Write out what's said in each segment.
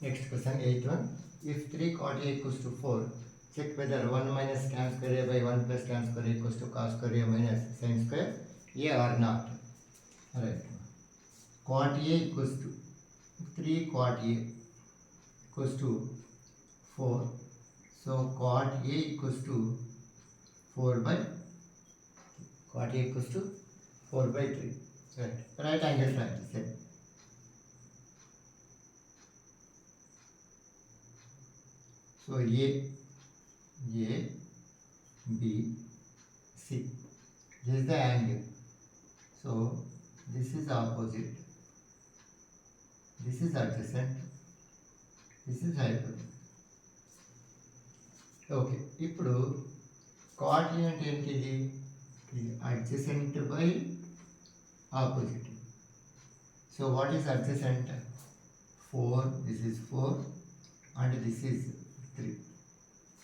Next question, 8th one. If 3 cot A equals to 4, check whether 1 minus tan square A by 1 plus tan square A equals to cos square A minus sin square A or not. Alright. Cot A equals to 3 cot A equals to 4. So cot A equals to 4 by cot A equals to 4 by 3. Right angle triangle. Same. So A, B, C. This is the angle. So this is opposite. This is adjacent. This is hypotenuse. Okay ఇప్పుడు cot అంటే ఏంటిది adjacent by opposite. So what is adjacent? 4, this is 4 and this is 3.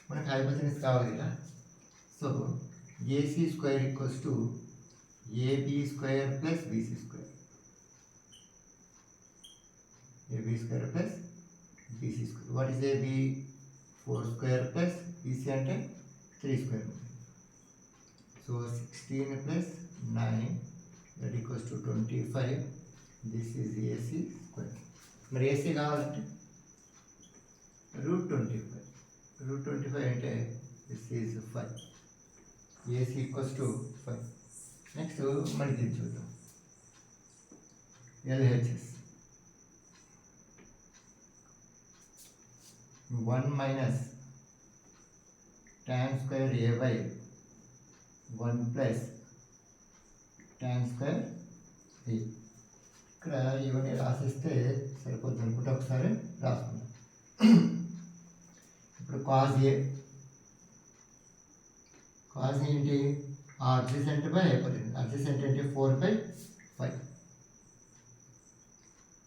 మనకు hypotenuse కావాలి కదా. So AC square equals to AB square plus BC square. AB square plus BC square. What is AB? 4 square plus BC అంటే 3 square. So 16 plus 9 that equals to 25. This is AC square. మరి AC కావాలంటే √25. √25 అంటే this is 5. AC equals to 5. Next మనకి చూద్దాం LHS. 1 minus tan square A by 1 plus tan square A. ఇక్కడ ఇవన్నీ రాసిస్తే సరిపోతుంది అనుకుంటే ఒకసారి రాసుకుందాం. ఇప్పుడు కాజ్ ఏ. కాజ్ ఏంటి? Adjacent by hypotenuse. అడ్జసెంట్ అంటే 4/5.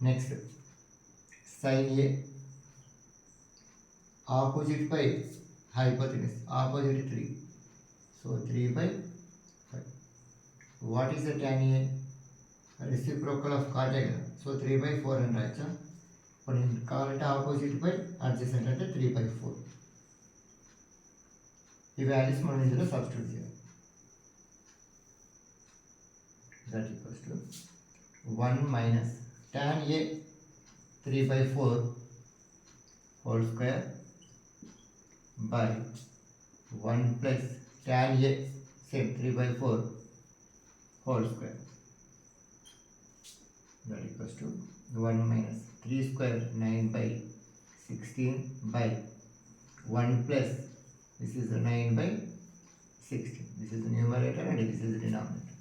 Next sine A. Opposite by hypotenuse. Opposite 3. So 3/5. What is the tan A? Reciprocal of cot A కదా. సో 3/4 అని రాయచ్చా? ఇప్పుడు నేను కావాలంటే ఆపోజిట్ బై అడ్జసెంట్ అంటే 3/4. ఈ వాల్యూస్ మనం ఇందులో సబ్స్టిట్యూట్ చేయాలి. That equals to 1 minus tan A 3/4 whole square by 1 plus tan A same 3/4 whole square. That equals to 1 minus 3 square 9/16 by 1 plus this is the 9/16. This is the numerator and this is the denominator.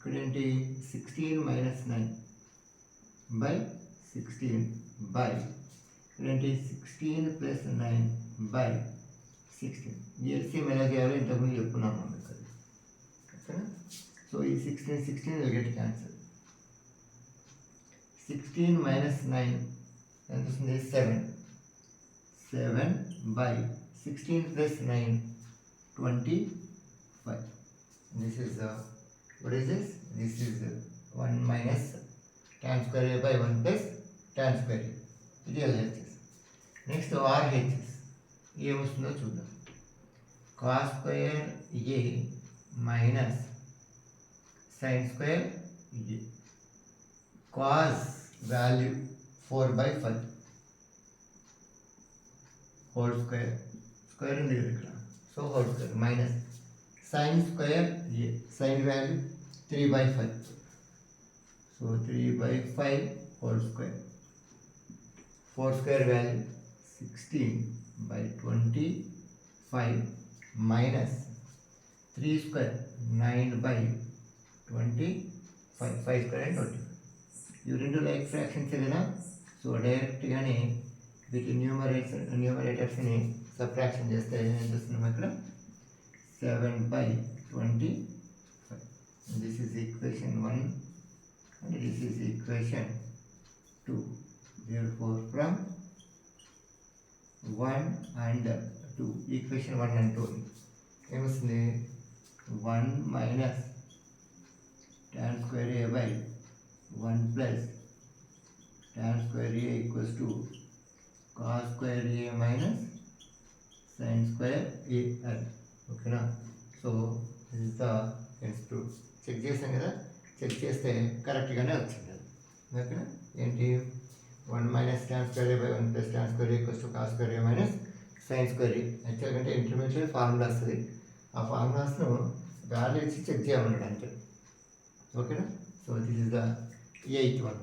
Couldn't 16 minus 9 by 16 by 16 plus 9 by 16. LCM ఎలా చేయాలో ఇంతకుముందు చెప్పుకున్నాము ఇక్కడ. ఓకేనా? So ఈ 16 will get cancelled. 16 minus 9 ఎంత వస్తుంది? 7. 7 by 16 plus 9 25. This is what is this? This is 1 minus tan square A by 1 plus tan square A. ఇది LHS. నెక్స్ట్ ఆర్హెచ్ఎస్ ఏమొస్తుందో చూద్దాం. Cos square A minus sine square A. Cos value 4/5 whole square. Square ఉంది కదా ఇక్కడ. So whole square minus sine square A. Sine value 3/5. So 3/5 whole square. 4 square value 16/25 minus 3 square 9/25. 5 square and 25. ఇవి రెండు like fractions కదా. So డైరెక్ట్గానే వీటి న్యూమరేటర్స్ని subtraction చేస్తే ఏం చేస్తున్నాం ఇక్కడ? 7/25. This is equation 1 and this is equation 2. Therefore from 1 and 2, equation 1 and 2 ఏమొస్తుంది? 1 minus tan square A by 1 plus tan square A equals to cos square A minus sin square A అది ఓకేనా. So this is the proof. Check చేసాం కదా, check చేస్తే కరెక్ట్గానే వచ్చింది అది ఓకేనా. ఏంటి 1 minus tan square A by 1 plus tan square A equals to cos square A minus sin square A. యాక్చువల్గా అంటే ఇంటర్మీడియట్ ఫార్ములా వస్తుంది, ఆ ఫార్ములాస్ను వాల్యూ ఇచ్చి చెక్ చేయమన్నాడు అంతే ఓకేనా. So this is the 8th one.